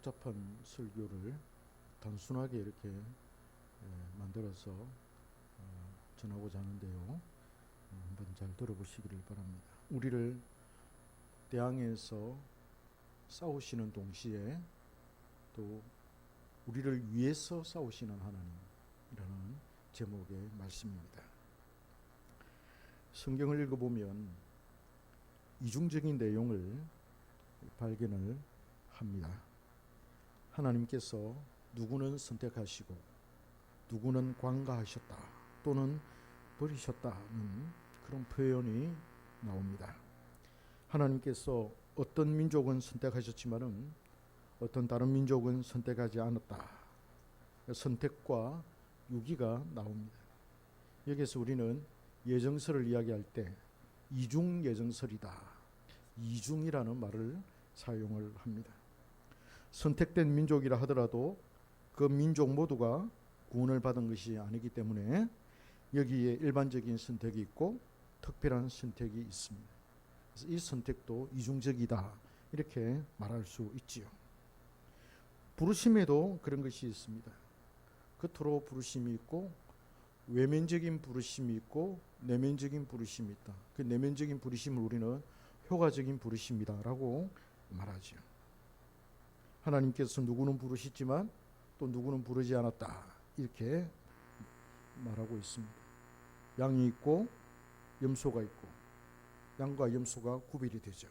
복잡한 설교를 단순하게 이렇게 만들어서 전하고자 하는데요. 한번 잘 들어보시기를 바랍니다. 우리를 대항해서 싸우시는 동시에 또 우리를 위해서 싸우시는 하나님이라는 제목의 말씀입니다. 성경을 읽어보면 이중적인 내용을 발견을 합니다. 하나님께서 누구는 선택하시고 누구는 관가하셨다 또는 버리셨다는 그런 표현이 나옵니다. 하나님께서 어떤 민족은 선택하셨지만은 어떤 다른 민족은 선택하지 않았다. 선택과 유기가 나옵니다. 여기서 우리는 예정설을 이야기할 때 이중 예정설이다. 이중이라는 말을 사용을 합니다. 선택된 민족이라 하더라도 그 민족 모두가 구원을 받은 것이 아니기 때문에 여기에 일반적인 선택이 있고 특별한 선택이 있습니다. 그래서 이 선택도 이중적이다 이렇게 말할 수 있지요. 부르심에도 그런 것이 있습니다. 겉으로 부르심이 있고 외면적인 부르심이 있고 내면적인 부르심이 있다. 그 내면적인 부르심을 우리는 효과적인 부르심이다라고 말하죠. 하나님께서 누구는 부르시지만 또 누구는 부르지 않았다 이렇게 말하고 있습니다. 양이 있고 염소가 있고 양과 염소가 구별이 되죠.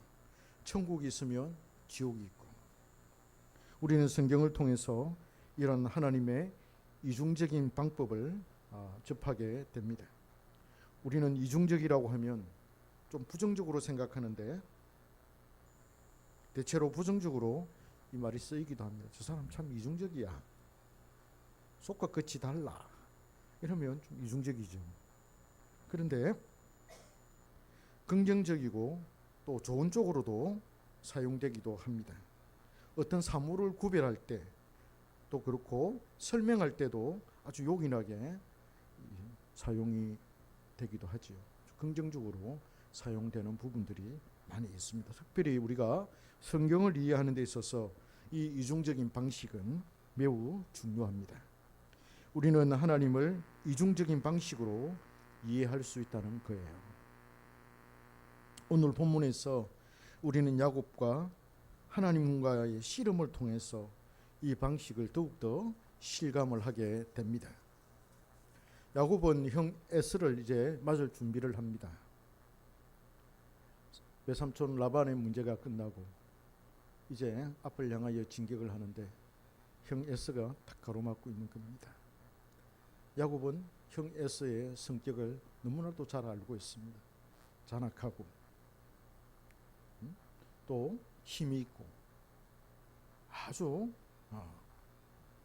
천국이 있으면 지옥이 있고 우리는 성경을 통해서 이런 하나님의 이중적인 방법을 접하게 됩니다. 우리는 이중적이라고 하면 좀 부정적으로 생각하는데 대체로 부정적으로 이 말이 쓰이기도 합니다. 저 사람 참 이중적이야. 속과 끝이 달라. 이러면 좀 이중적이죠. 그런데 긍정적이고 또 좋은 쪽으로도 사용되기도 합니다. 어떤 사물을 구별할 때 또 그렇고 설명할 때도 아주 요긴하게 사용이 되기도 하죠. 긍정적으로 사용되는 부분들이 많이 있습니다. 특별히 우리가 성경을 이해하는 데 있어서 이 이중적인 방식은 매우 중요합니다. 우리는 하나님을 이중적인 방식으로 이해할 수 있다는 거예요. 오늘 본문에서 우리는 야곱과 하나님과의 씨름을 통해서 이 방식을 더욱더 실감을 하게 됩니다. 야곱은 형 에스를 이제 맞을 준비를 합니다. 외삼촌 라반의 문제가 끝나고 이제 앞을 향하여 진격을 하는데 형 에스가 딱 가로막고 있는 겁니다. 야곱은 형 에스의 성격을 너무나도 잘 알고 있습니다. 잔악하고 또 힘이 있고 아주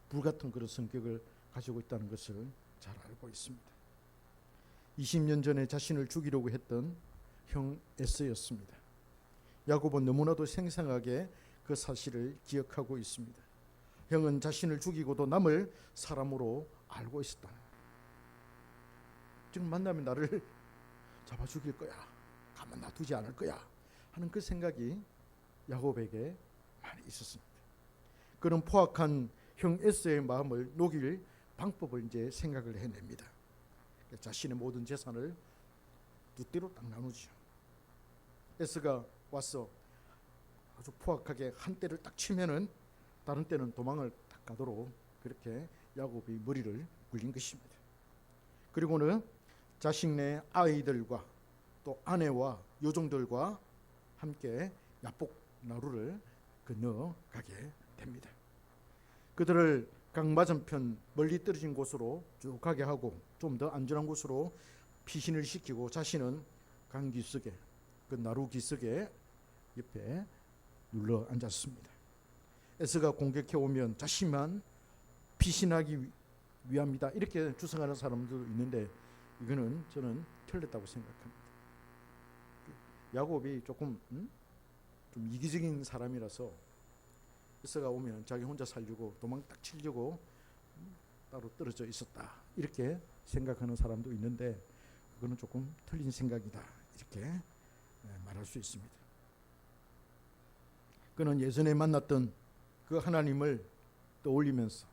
불같은 그런 성격을 가지고 있다는 것을 잘 알고 있습니다. 20년 전에 자신을 죽이려고 했던 형 에스였습니다. 야곱은 너무나도 생생하게 그 사실을 기억하고 있습니다. 형은 자신을 죽이고도 남을 사람으로 알고 있었다. 지금 만나면 나를 잡아 죽일 거야. 가만 놔두지 않을 거야. 하는 그 생각이 야곱에게 많이 있었습니다. 그런 포악한 형 에스의 마음을 녹일 방법을 이제 생각을 해냅니다. 자신의 모든 재산을 두 떼로 딱 나누죠. 에스가 와서 아주 포악하게 한 때를 딱 치면은 다른 때는 도망을 딱 가도록 그렇게 야곱이 머리를 굴린 것입니다. 그리고는 자신의 아이들과 또 아내와 요종들과 함께 야복 나루를 건너가게 됩니다. 그들을 강 맞은편 멀리 떨어진 곳으로 쭉 가게 하고 좀 더 안전한 곳으로 피신을 시키고 자신은 강 기슭에 그 나루 기슭에 옆에 눌러 앉았습니다. 에스가 공격해 오면 자신만 피신하기 위함이다 이렇게 주장하는 사람도 있는데 이거는 저는 틀렸다고 생각합니다. 야곱이 조금 좀 이기적인 사람이라서 에스가 오면 자기 혼자 살려고 도망 딱 치려고 따로 떨어져 있었다 이렇게 생각하는 사람도 있는데 그거는 조금 틀린 생각이다 이렇게 말할 수 있습니다. 그는 예전에 만났던 그 하나님을 떠올리면서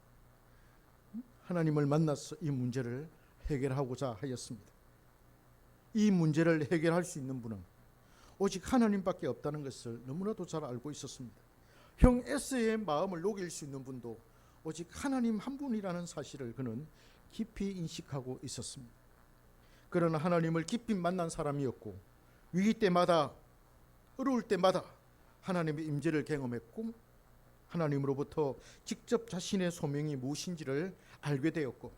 하나님을 만나서 이 문제를 해결하고자 하였습니다. 이 문제를 해결할 수 있는 분은 오직 하나님밖에 없다는 것을 너무나도 잘 알고 있었습니다. 형 에스의 마음을 녹일 수 있는 분도 오직 하나님 한 분이라는 사실을 그는 깊이 인식하고 있었습니다. 그러나 하나님을 깊이 만난 사람이었고 위기 때마다 어려울 때마다 하나님의 임재를 경험했고 하나님으로부터 직접 자신의 소명이 무엇인지를 알게 되었고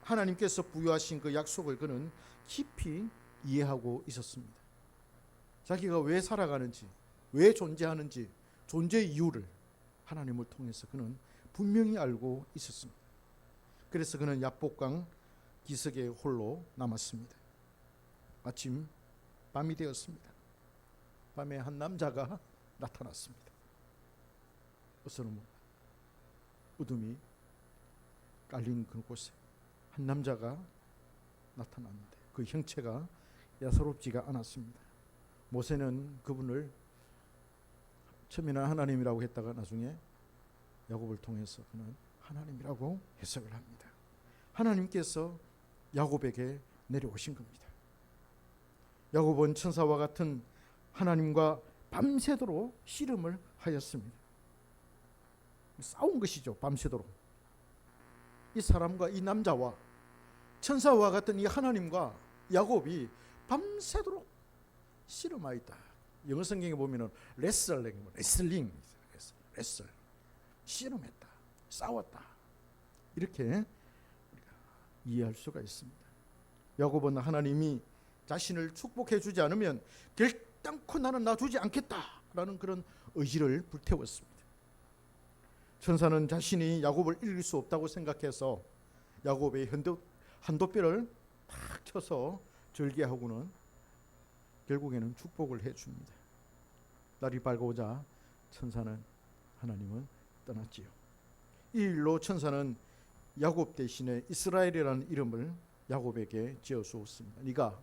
하나님께서 부여하신 그 약속을 그는 깊이 이해하고 있었습니다. 자기가 왜 살아가는지, 왜 존재하는지, 존재의 이유를 하나님을 통해서 그는 분명히 알고 있었습니다. 그래서 그는 야복강 기슭에 홀로 남았습니다. 마침 밤이 되었습니다. 밤에 한 남자가 나타났습니다. 어서는 어둠이 깔린 그곳에 한 남자가 나타났는데 그 형체가 야사롭지가 않았습니다. 모세는 그분을 처음에는 하나님이라고 했다가 나중에 야곱을 통해서 그는 하나님이라고 해석을 합니다. 하나님께서 야곱에게 내려오신 겁니다. 야곱은 천사와 같은 하나님과 밤새도록 씨름을 하였습니다. 싸운 것이죠. 밤새도록 이 사람과 이 남자와 천사와 같은 이 하나님과 야곱이 밤새도록 씨름하였다. 영어 성경에 보면은 레슬링 씨름했다, 싸웠다 이렇게 우리가 이해할 수가 있습니다. 야곱은 하나님이 자신을 축복해 주지 않으면 결단코 나는 놔두지 않겠다라는 그런 의지를 불태웠습니다. 천사는 자신이 야곱을 이길 수 없다고 생각해서 야곱의 한도뼈를 탁 쳐서 절개하고는 결국에는 축복을 해줍니다. 날이 밝아오자 천사는 하나님은 떠났지요. 이 일로 천사는 야곱 대신에 이스라엘이라는 이름을 야곱에게 지어주었습니다. 네가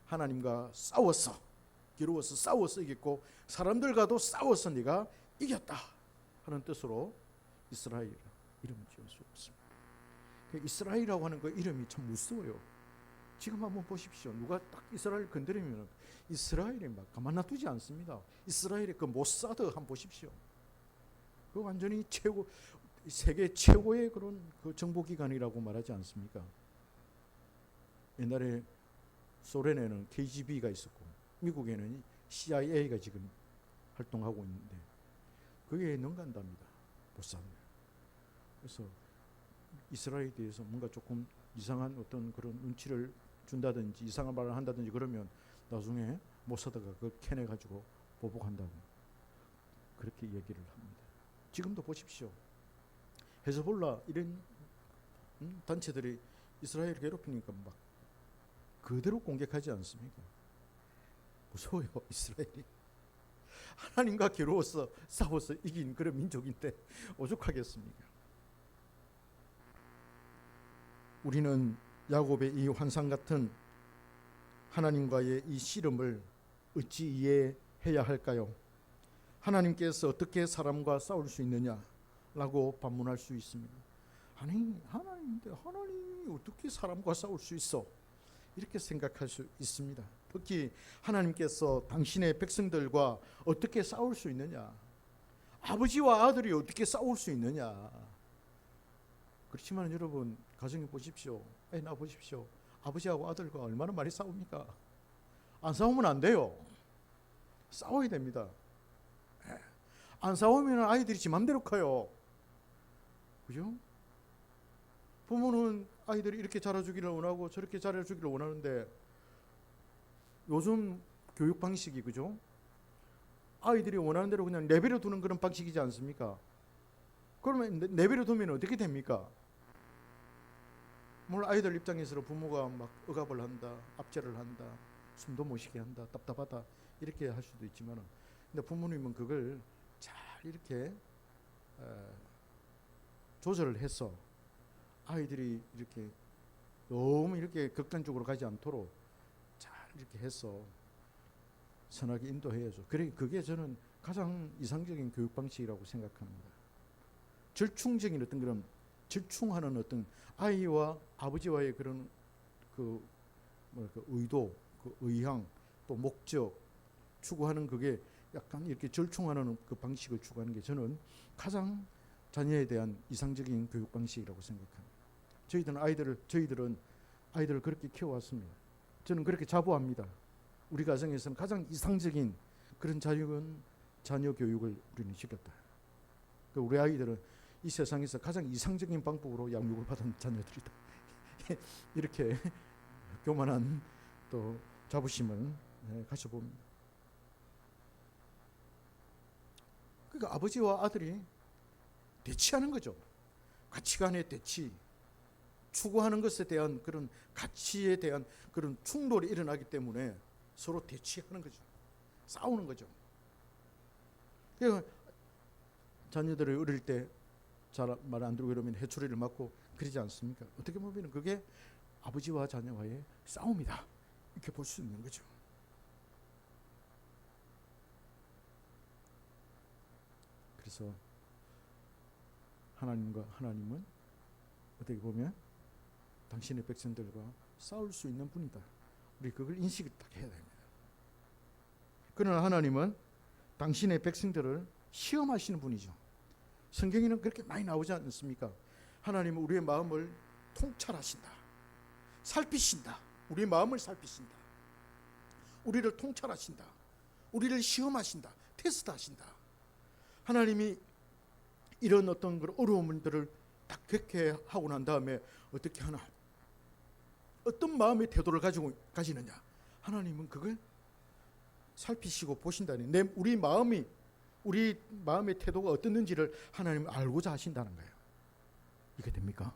하나님과 싸워서 기루어서 싸워서 이겼고 사람들과도 싸워서 네가 이겼다 하는 뜻으로 이스라엘 이름을 지어주었습니다. 이스라엘이라고 하는 그 이름이 참 무서워요. 지금 한번 보십시오. 누가 딱 이스라엘 건드리면 이스라엘이 막 가만 놔두지 않습니다. 이스라엘의 그 모사드 한번 보십시오. 그 완전히 세계 최고의 그런 그 정보기관이라고 말하지 않습니까? 옛날에 소련에는 KGB가 있었고 미국에는 CIA가 지금 활동하고 있는데 그게 능가한답니다. 모사드. 그래서 이스라엘에 대해서 뭔가 조금 이상한 어떤 그런 눈치를 준다든지 이상한 말을 한다든지 그러면 나중에 모사드가 그걸 캐내가지고 보복한다고 그렇게 얘기를 합니다. 지금도 보십시오. 헤즈볼라 이런 단체들이 이스라엘을 괴롭히니까 막 그대로 공격하지 않습니까? 무서워요. 이스라엘이 하나님과 겨루어서 싸워서 이긴 그런 민족인데 오죽하겠습니까? 우리는 야곱의 이 환상 같은 하나님과의 이 씨름을 어찌 이해해야 할까요? 하나님께서 어떻게 사람과 싸울 수 있느냐라고 반문할 수 있습니다. 아니 하나님인데 하나님이 어떻게 사람과 싸울 수 있어? 이렇게 생각할 수 있습니다. 특히 하나님께서 당신의 백성들과 어떻게 싸울 수 있느냐? 아버지와 아들이 어떻게 싸울 수 있느냐? 그렇지만 여러분 가정에 보십시오. 애 낳아 보십시오. 아버지하고 아들과 얼마나 많이 싸웁니까? 안 싸우면 안 돼요. 싸워야 됩니다. 안 싸우면 아이들이 지 맘대로 커요. 그죠? 부모는 아이들이 이렇게 자라주기를 원하고 저렇게 자라주기를 원하는데 요즘 교육 방식이 그죠? 아이들이 원하는 대로 그냥 내버려 두는 그런 방식이지 않습니까? 그러면 내버려 두면 어떻게 됩니까? 물론 아이들 입장에서 부모가 막 억압을 한다, 압제를 한다, 숨도 못 쉬게 한다, 답답하다 이렇게 할 수도 있지만, 근데 부모님은 그걸 잘 이렇게 조절을 해서 아이들이 이렇게 너무 이렇게 극단적으로 가지 않도록 잘 이렇게 해서 선하게 인도해야죠. 그게 저는 가장 이상적인 교육 방식이라고 생각합니다. 절충적인 어떤 그런 절충하는 어떤 아이와 아버지와의 그런 그 의도, 그 의향, 또 목적 추구하는 그게 약간 이렇게 절충하는 그 방식을 추구하는 게 저는 가장 자녀에 대한 이상적인 교육 방식이라고 생각합니다. 저희들은 아이들을 그렇게 키워왔습니다. 저는 그렇게 자부합니다. 우리 가정에서는 가장 이상적인 그런 자녀 교육을 우리는 시켰다. 우리 아이들은 이 세상에서 가장 이상적인 방법으로 양육을 받은 자녀들이다. 이렇게 교만한 또 자부심을 가져봅니다. 그러니까 아버지와 아들이 대치하는 거죠. 가치관의 대치, 추구하는 것에 대한 그런 가치에 대한 그런 충돌이 일어나기 때문에 서로 대치하는 거죠. 싸우는 거죠. 그러니까 자녀들이 어릴 때 잘 말 안 들고 이러면 해초리를 맞고 그러지 않습니까? 어떻게 보면 그게 아버지와 자녀와의 싸움이다, 이렇게 볼 수 있는 거죠. 그래서 하나님은 어떻게 보면 당신의 백성들과 싸울 수 있는 분이다. 우리 그걸 인식을 딱 해야 됩니다. 그러나 하나님은 당신의 백성들을 시험하시는 분이죠. 성경에는 그렇게 많이 나오지 않습니까? 하나님은 우리의 마음을 통찰하신다, 살피신다, 우리의 마음을 살피신다, 우리를 통찰하신다, 우리를 시험하신다, 테스트하신다. 하나님이 이런 어떤 그런 어려움들을 딱 겪게 하고 난 다음에 어떻게 하나, 어떤 마음의 태도를 가지느냐, 하나님은 그걸 살피시고 보신다니, 우리 마음의 태도가 어떻는지를 하나님은 알고자 하신다는 거예요. 이게 됩니까?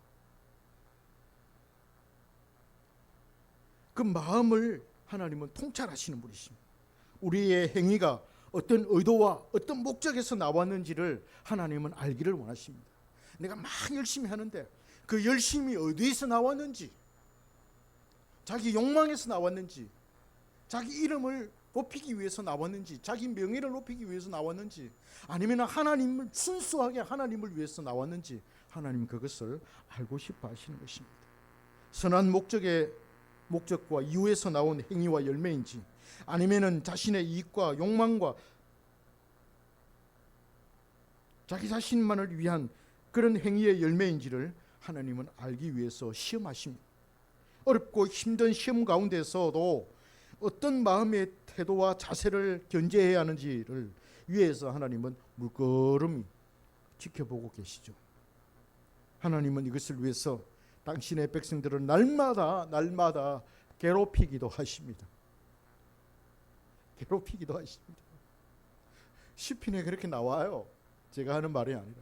그 마음을 하나님은 통찰하시는 분이십니다. 우리의 행위가 어떤 의도와 어떤 목적에서 나왔는지를 하나님은 알기를 원하십니다. 내가 막 열심히 하는데 그 열심이 어디에서 나왔는지, 자기 욕망에서 나왔는지, 자기 이름을 높이기 위해서 나왔는지, 자기 명예를 높이기 위해서 나왔는지, 아니면 하나님을 순수하게 하나님을 위해서 나왔는지, 하나님 그것을 알고 싶어 하시는 것입니다. 선한 목적과 이유에서 나온 행위와 열매인지, 아니면은 자신의 이익과 욕망과 자기 자신만을 위한 그런 행위의 열매인지를 하나님은 알기 위해서 시험하십니다. 어렵고 힘든 시험 가운데서도 어떤 마음의 태도와 자세를 견제해야 하는지를 위해서 하나님은 물끄러미 지켜보고 계시죠. 하나님은 이것을 위해서 당신의 백성들을 날마다 괴롭히기도 하십니다. 괴롭히기도 하십니다. 시편에 그렇게 나와요. 제가 하는 말이 아니라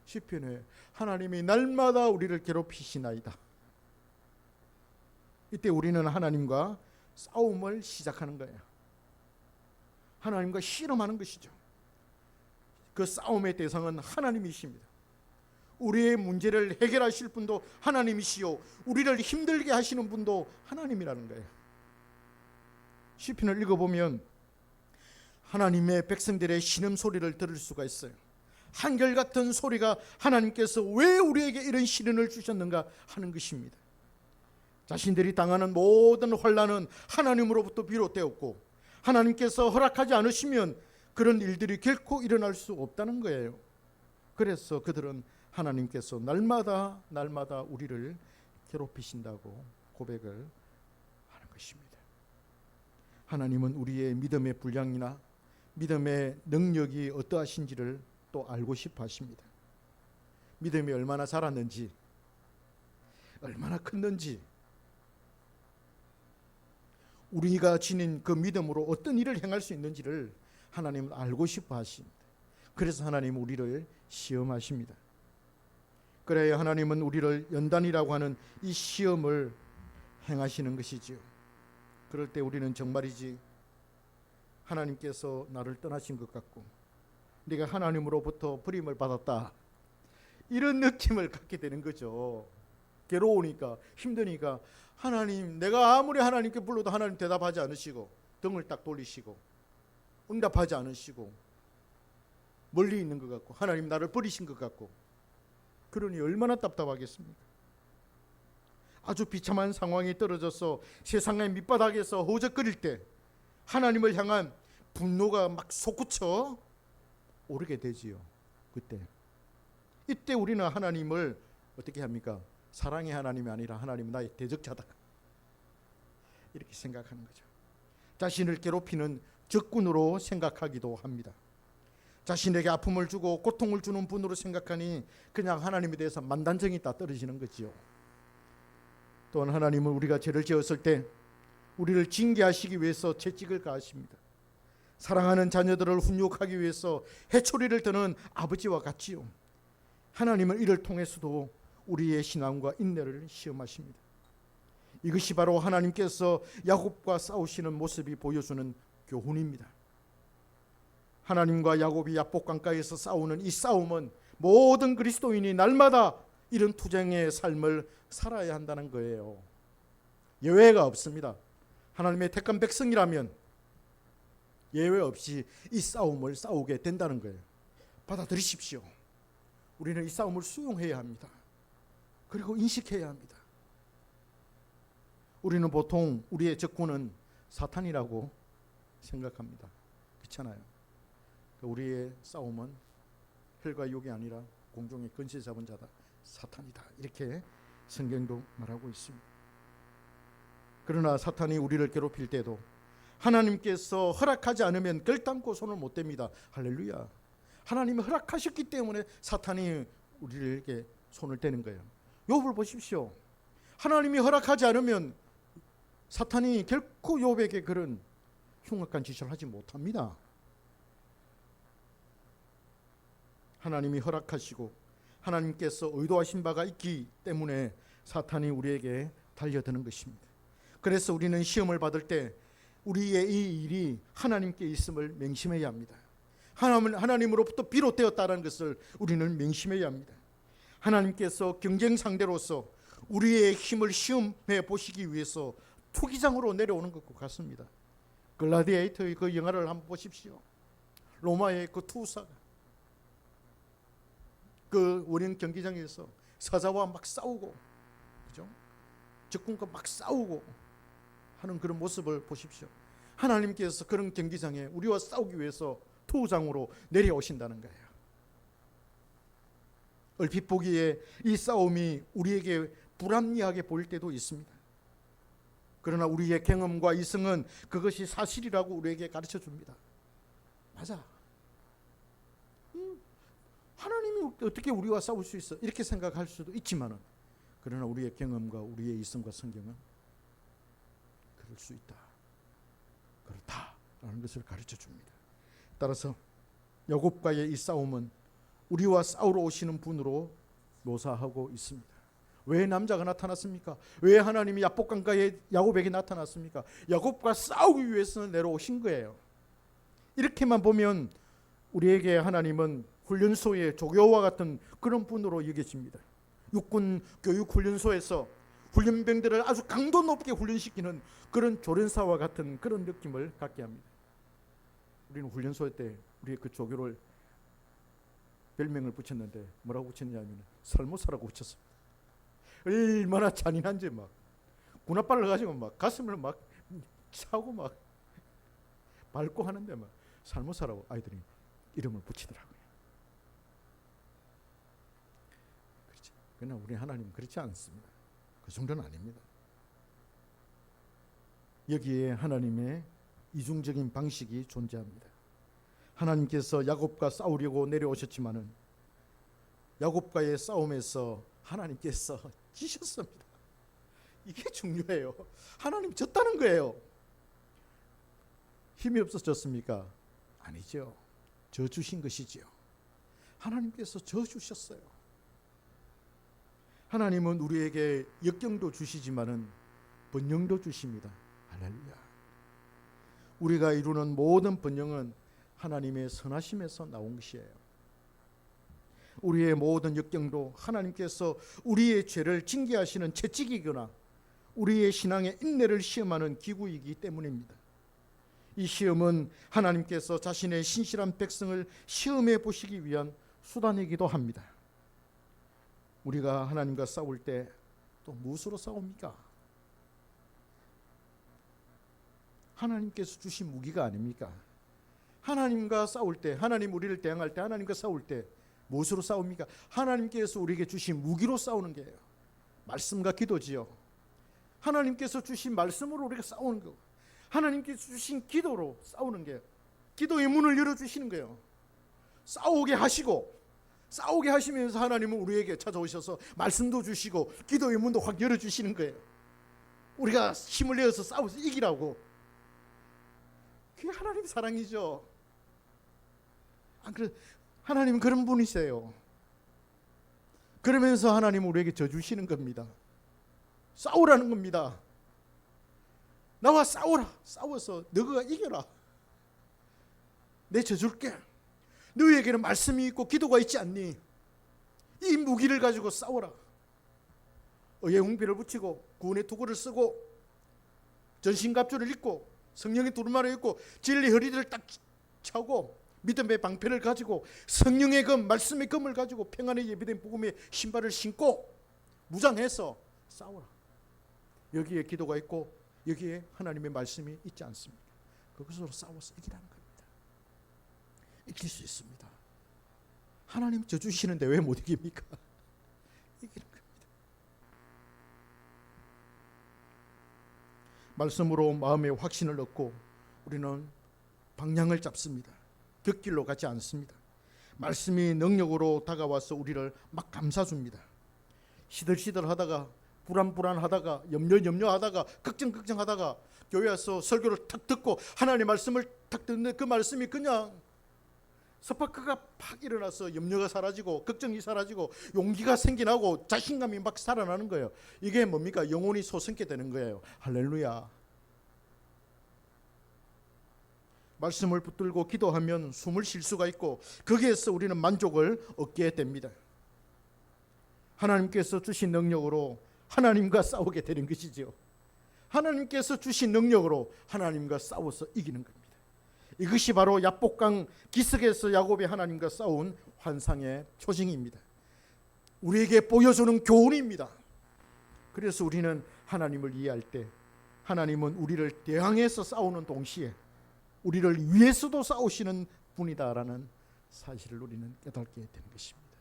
시편에 하나님이 날마다 우리를 괴롭히시나이다. 이때 우리는 하나님과 싸움을 시작하는 거예요. 하나님과 씨름하는 것이죠. 그 싸움의 대상은 하나님이십니다. 우리의 문제를 해결하실 분도 하나님이시요, 우리를 힘들게 하시는 분도 하나님이라는 거예요. 시편을 읽어보면 하나님의 백성들의 신음소리를 들을 수가 있어요. 한결같은 소리가 하나님께서 왜 우리에게 이런 시련을 주셨는가 하는 것입니다. 자신들이 당하는 모든 환난은 하나님으로부터 비롯되었고, 하나님께서 허락하지 않으시면 그런 일들이 결코 일어날 수 없다는 거예요. 그래서 그들은 하나님께서 날마다 우리를 괴롭히신다고 고백을 하는 것입니다. 하나님은 우리의 믿음의 분량이나 믿음의 능력이 어떠하신지를 또 알고 싶어 하십니다. 믿음이 얼마나 자랐는지, 얼마나 컸는지, 우리가 지닌 그 믿음으로 어떤 일을 행할 수 있는지를 하나님은 알고 싶어 하십니다. 그래서 하나님은 우리를 시험하십니다. 그래야 하나님은 우리를 연단이라고 하는 이 시험을 행하시는 것이지요. 그럴 때 우리는 정말이지 하나님께서 나를 떠나신 것 같고 내가 하나님으로부터 버림을 받았다, 이런 느낌을 갖게 되는 거죠. 괴로우니까, 힘드니까 하나님, 내가 아무리 하나님께 불러도 하나님 대답하지 않으시고 등을 딱 돌리시고 응답하지 않으시고 멀리 있는 것 같고 하나님 나를 버리신 것 같고, 그러니 얼마나 답답하겠습니까? 아주 비참한 상황이 떨어져서 세상의 밑바닥에서 허우적거릴 때 하나님을 향한 분노가 막 솟구쳐 오르게 되지요. 이때 우리는 하나님을 어떻게 합니까? 사랑의 하나님이 아니라 하나님은 나의 대적자다, 이렇게 생각하는 거죠. 자신을 괴롭히는 적군으로 생각하기도 합니다. 자신에게 아픔을 주고 고통을 주는 분으로 생각하니 그냥 하나님에 대해서 만단정이 다 떨어지는 거지요. 또한 하나님은 우리가 죄를 지었을 때 우리를 징계하시기 위해서 채찍을 가하십니다. 사랑하는 자녀들을 훈육하기 위해서 해초리를 드는 아버지와 같지요. 하나님은 이를 통해서도 우리의 신앙과 인내를 시험하십니다. 이것이 바로 하나님께서 야곱과 싸우시는 모습이 보여주는 교훈입니다. 하나님과 야곱이 야복강가에서 싸우는 이 싸움은 모든 그리스도인이 날마다 이런 투쟁의 삶을 살아야 한다는 거예요. 예외가 없습니다. 하나님의 택한 백성이라면 예외 없이 이 싸움을 싸우게 된다는 거예요. 받아들이십시오. 우리는 이 싸움을 수용해야 합니다. 그리고 인식해야 합니다. 우리는 보통 우리의 적군은 사탄이라고 생각합니다. 그렇잖아요. 우리의 싸움은 혈과 육이 아니라 공중의 권세 잡은 자다, 사탄이다, 이렇게 성경도 말하고 있습니다. 그러나 사탄이 우리를 괴롭힐 때도 하나님께서 허락하지 않으면 결단코 손을 못 댑니다. 할렐루야. 하나님이 허락하셨기 때문에 사탄이 우리에게 손을 떼는 거예요. 욥을 보십시오. 하나님이 허락하지 않으면 사탄이 결코 욥에게 그런 흉악한 짓을 하지 못합니다. 하나님이 허락하시고 하나님께서 의도하신 바가 있기 때문에 사탄이 우리에게 달려드는 것입니다. 그래서 우리는 시험을 받을 때 우리의 이 일이 하나님께 있음을 맹심해야 합니다. 하나님으로부터 비롯되었다는 것을 우리는 맹심해야 합니다. 하나님께서 경쟁 상대로서 우리의 힘을 시험해 보시기 위해서 투기장으로 내려오는 것과 같습니다. 글라디에이터의 그 영화를 한번 보십시오. 로마의 그 투사가 그 원형 경기장에서 사자와 막 싸우고, 그죠? 적군과 막 싸우고 하는 그런 모습을 보십시오. 하나님께서 그런 경기장에 우리와 싸우기 위해서 투장으로 내려오신다는 거예요. 얼핏 보기에 이 싸움이 우리에게 불합리하게 보일 때도 있습니다. 그러나 우리의 경험과 이성은 그것이 사실이라고 우리에게 가르쳐 줍니다. 맞아. 하나님이 어떻게 우리와 싸울 수 있어? 이렇게 생각할 수도 있지만은, 그러나 우리의 경험과 우리의 이성과 성경은 그럴 수 있다, 그렇다라는 것을 가르쳐 줍니다. 따라서 야곱과의 이 싸움은 우리와 싸우러 오시는 분으로 묘사하고 있습니다. 왜 남자가 나타났습니까? 왜 하나님이 야복강가에 야곱에게 나타났습니까? 야곱과 싸우기 위해서 내려오신 거예요. 이렇게만 보면 우리에게 하나님은 훈련소의 조교와 같은 그런 분으로 여겨집니다. 육군 교육훈련소에서 훈련병들을 아주 강도 높게 훈련시키는 그런 조련사와 같은 그런 느낌을 갖게 합니다. 우리는 훈련소 때 우리의 그 조교를 별명을 붙였는데 뭐라고 붙였냐면 살모사라고 붙였어요. 얼마나 잔인한지 막 군합발을 가지고 막 가슴을 막 차고 막 밟고 하는데 막 살모사라고 아이들이 이름을 붙이더라고요. 그렇지. 그러나 우리 하나님은 그렇지 않습니다. 그 정도는 아닙니다. 여기에 하나님의 이중적인 방식이 존재합니다. 하나님께서 야곱과 싸우려고 내려오셨지만은 야곱과의 싸움에서 하나님께서 지셨습니다. 이게 중요해요. 하나님 졌다는 거예요. 힘이 없어졌습니까? 아니죠. 져 주신 것이지요. 하나님께서 져 주셨어요. 하나님은 우리에게 역경도 주시지만은 번영도 주십니다. 할렐루야. 우리가 이루는 모든 번영은 하나님의 선하심에서 나온 것이에요. 우리의 모든 역경도 하나님께서 우리의 죄를 징계하시는 채찍이거나 우리의 신앙의 인내를 시험하는 기구이기 때문입니다. 이 시험은 하나님께서 자신의 신실한 백성을 시험해 보시기 위한 수단이기도 합니다. 우리가 하나님과 싸울 때 또 무엇으로 싸웁니까? 하나님께서 주신 무기가 아닙니까? 하나님과 싸울 때, 하나님 우리를 대항할 때, 하나님과 싸울 때 무엇으로 싸웁니까? 하나님께서 우리에게 주신 무기로 싸우는 게요. 말씀과 기도지요. 하나님께서 주신 말씀으로 우리가 싸우는 거. 하나님께서 주신 기도로 싸우는 게 기도의 문을 열어주시는 거예요. 싸우게 하시면서 하나님은 우리에게 찾아오셔서 말씀도 주시고 기도의 문도 확 열어주시는 거예요. 우리가 힘을 내어서 싸워서 이기라고. 그게 하나님 사랑이죠. 안 그래? 하나님은 그런 분이세요. 그러면서 하나님은 우리에게 져주시는 겁니다. 싸우라는 겁니다. 나와 싸워라. 싸워서 너가 이겨라. 내 져줄게. 너희에게는 말씀이 있고 기도가 있지 않니? 이 무기를 가지고 싸워라. 의의 홍비를 붙이고 구원의 투구를 쓰고 전신갑주를 입고 성령의 두루마리를 입고 진리 허리들을 딱 차고 믿음의 방패를 가지고 성령의 검, 말씀의 검을 가지고 평안의 예비된 복음의 신발을 신고 무장해서 싸워라. 여기에 기도가 있고 여기에 하나님의 말씀이 있지 않습니까? 그것으로 싸워서 이기라는 겁니다. 이길 수 있습니다. 하나님 져주시는데 왜 못 이깁니까? 이기는 겁니다. 말씀으로 마음의 확신을 얻고 우리는 방향을 잡습니다. 곁길로 가지 않습니다. 말씀이 능력으로 다가와서 우리를 막 감싸줍니다. 시들시들하다가 불안하다가 염려하다가 걱정하다가 교회 와서 설교를 탁 듣고 하나님의 말씀을 탁 듣는데 그 말씀이 그냥 스파크가 팍 일어나서 염려가 사라지고 걱정이 사라지고 용기가 생겨나고 자신감이 막 살아나는 거예요. 이게 뭡니까? 영혼이 솟게 되는 거예요. 할렐루야. 말씀을 붙들고 기도하면 숨을 쉴 수가 있고 거기에서 우리는 만족을 얻게 됩니다. 하나님께서 주신 능력으로 하나님과 싸우게 되는 것이죠. 하나님께서 주신 능력으로 하나님과 싸워서 이기는 겁니다. 이것이 바로 야복강 기슭에서 야곱이 하나님과 싸운 환상의 표징입니다. 우리에게 보여주는 교훈입니다. 그래서 우리는 하나님을 이해할 때 하나님은 우리를 대항해서 싸우는 동시에 우리를 위해서도 싸우시는 분이다라는 사실을 우리는 깨닫게 되는 것입니다.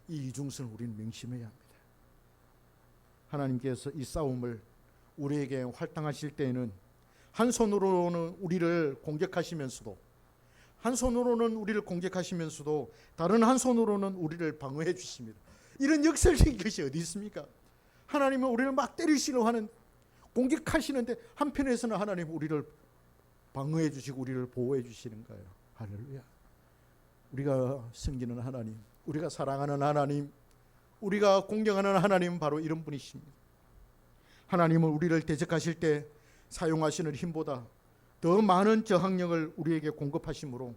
이 이중성을 우리는 명심해야 합니다. 하나님께서 이 싸움을 우리에게 활당하실 때에는 한 손으로는 우리를 공격하시면서도 다른 한 손으로는 우리를 방어해 주십니다. 이런 역설적인 것이 어디 있습니까? 하나님은 우리를 막 때리시려 하는 공격하시는데 한편에서는 하나님 우리를 방어해 주시고 우리를 보호해 주시는 거예요. 할렐루야. 우리가 섬기는 하나님, 우리가 사랑하는 하나님, 우리가 공경하는 하나님은 바로 이런 분이십니다. 하나님은 우리를 대적하실 때 사용하시는 힘보다 더 많은 저항력을 우리에게 공급하시므로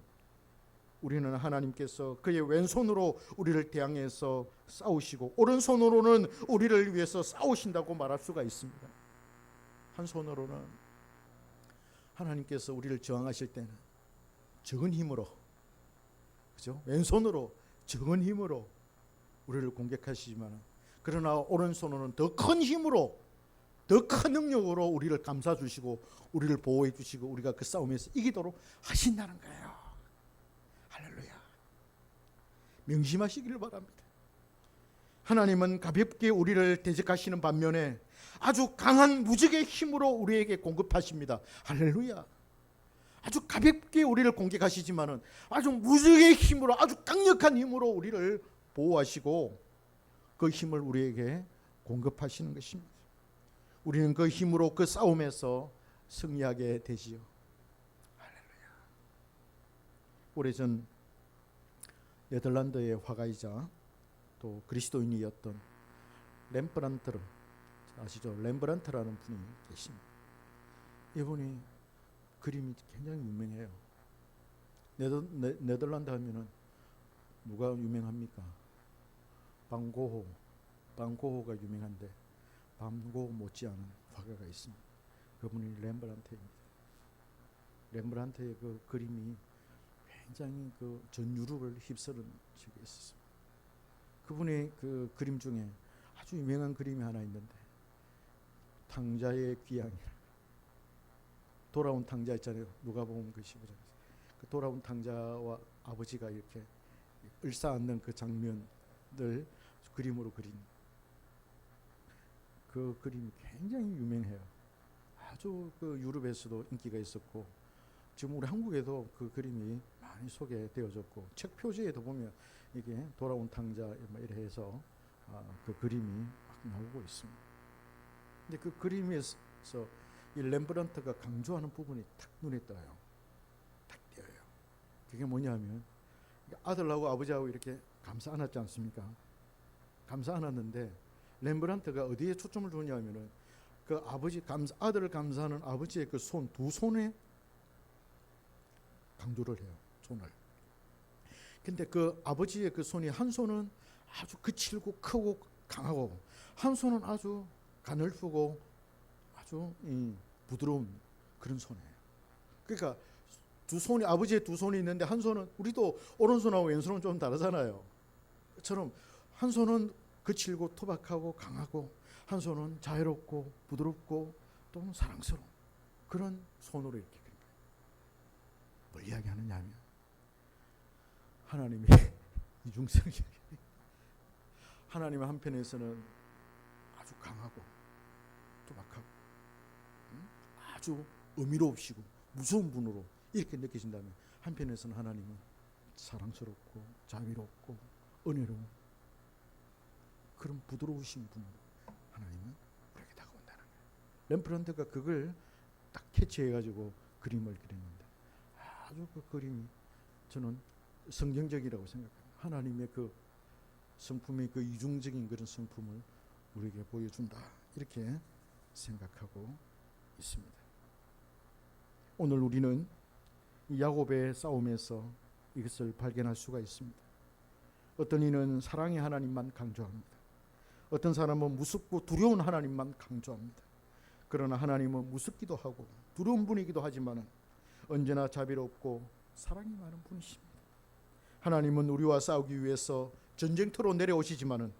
우리는 하나님께서 그의 왼손으로 우리를 대항해서 싸우시고 오른손으로는 우리를 위해서 싸우신다고 말할 수가 있습니다. 한 손으로는 하나님께서 우리를 저항하실 때는 적은 힘으로, 그죠? 왼손으로 적은 힘으로 우리를 공격하시지만, 그러나 오른손으로는 더 큰 힘으로, 더 큰 능력으로 우리를 감싸주시고 우리를 보호해 주시고 우리가 그 싸움에서 이기도록 하신다는 거예요. 할렐루야. 명심하시기를 바랍니다. 하나님은 가볍게 우리를 대적하시는 반면에 아주 강한 무적의 힘으로 우리에게 공급하십니다. 할렐루야. 아주 가볍게 우리를 공격하시지만은 아주 무적의 힘으로, 아주 강력한 힘으로 우리를 보호하시고 그 힘을 우리에게 공급하시는 것입니다. 우리는 그 힘으로 그 싸움에서 승리하게 되지요. 할렐루야. 오래전 네덜란드의 화가이자 또 그리스도인이었던 렘브란트, 아시죠? 렘브란트라는 분이 계십니다. 이분이 그림이 굉장히 유명해요. 네덜란드 하면은 누가 유명합니까? 방고호가 유명한데 방고호 못지않은 화가가 있습니다. 그분이 렘브란트입니다. 렘브란트의 그 그림이 굉장히 그 전 유럽을 휩쓸은 적이 있었습니다. 그분의 그 그림 중에 아주 유명한 그림이 하나 있는데, 탕자의 귀향이라, 돌아온 탕자 있잖아요. 누가복음 그 15장에서 그 돌아온 탕자와 아버지가 이렇게 을사앉는 그 장면들 그림으로 그린 그 그림이 굉장히 유명해요. 아주 그 유럽에서도 인기가 있었고, 지금 우리 한국에도 그 그림이 많이 소개되어졌고, 책 표지에도 보면 이게 돌아온 탕자 이래 해서 그 그림이 막 나오고 있습니다. 근데 그 그림에서 이 렘브란트가 강조하는 부분이 딱 눈에 떠요. 딱 띄어요. 그게 뭐냐면, 아들하고 아버지하고 이렇게 감싸 안았지 않습니까? 감싸 안았는데 렘브란트가 어디에 초점을 두냐면은 그 아들을 감싸는 아버지의 그 손, 두 손에 강조를 해요. 손을. 근데 그 아버지의 그 손이, 한 손은 아주 거칠고 크고 강하고, 한 손은 아주 가늘프고 아주 부드러운 그런 손이에요. 그러니까 두 손이, 아버지의 두 손이 있는데, 한 손은, 우리도 오른손하고 왼손은 좀 다르잖아요. 그처럼 한 손은 거칠고 투박하고 강하고, 한 손은 자유롭고 부드럽고 또 사랑스러운 그런 손으로 이렇게 그린 거예요. 뭘 이야기하느냐 하면, 하나님의 이중성이, 하나님의 한편에서는 아주 강하고 투박하고 아주 의미롭시고 무서운 분으로 이렇게 느껴진다면, 한편에서는 하나님은 사랑스럽고 자비롭고 은혜로운 그런 부드러우신 분으로 하나님은 우리에게 다가온다는 거예요. 렘브란트가 그걸 딱 캐치해가지고 그림을 그렸는데, 아주 그 그림이 저는 성경적이라고 생각합니다. 하나님의 그 성품의 그 이중적인 그런 성품을 우리에게 보여준다, 이렇게 생각하고 있습니다. 오늘 우리는 야곱의 싸움에서 이것을 발견할 수가 있습니다. 어떤 이는 사랑의 하나님만 강조합니다. 어떤 사람은 무섭고 두려운 하나님만 강조합니다. 그러나 하나님은 무섭기도 하고 두려운 분이기도 하지만 언제나 자비롭고 사랑이 많은 분이십니다. 하나님은 우리와 싸우기 위해서 전쟁터로 내려오시지만은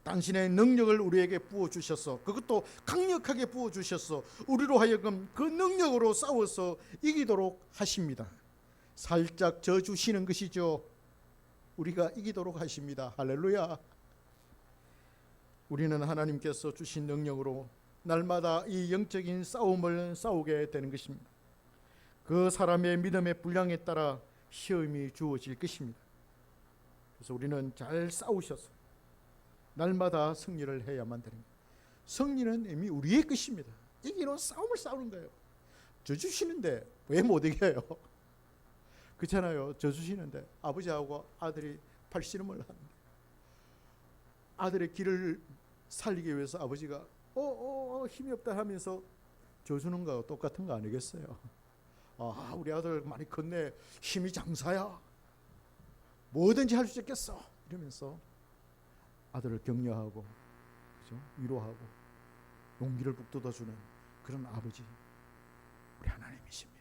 당신의 능력을 우리에게 부어주셔서, 그것도 강력하게 부어주셔서 우리로 하여금 그 능력으로 싸워서 이기도록 하십니다. 살짝 져주시는 것이죠. 우리가 이기도록 하십니다. 할렐루야. 우리는 하나님께서 주신 능력으로 날마다 이 영적인 싸움을 싸우게 되는 것입니다. 그 사람의 믿음의 분량에 따라 시험이 주어질 것입니다. 그래서 우리는 잘 싸우셔서 날마다 승리를 해야만 되는 거예요. 승리는 이미 우리의 것입니다. 이기는 싸움을 싸우는 거예요. 져주시는데 왜 못 이겨요? 그렇잖아요. 져주시는데 아버지하고 아들이 팔씨름을 하는데, 아들의 길을 살리기 위해서 아버지가 힘이 없다 하면서 져주는 거하고 똑같은 거 아니겠어요? 우리 아들 많이 컸네, 힘이 장사야, 뭐든지 할 수 있겠어, 이러면서 아들을 격려하고, 그죠? 위로하고 용기를 북돋아주는 그런 아버지, 우리 하나님이십니다.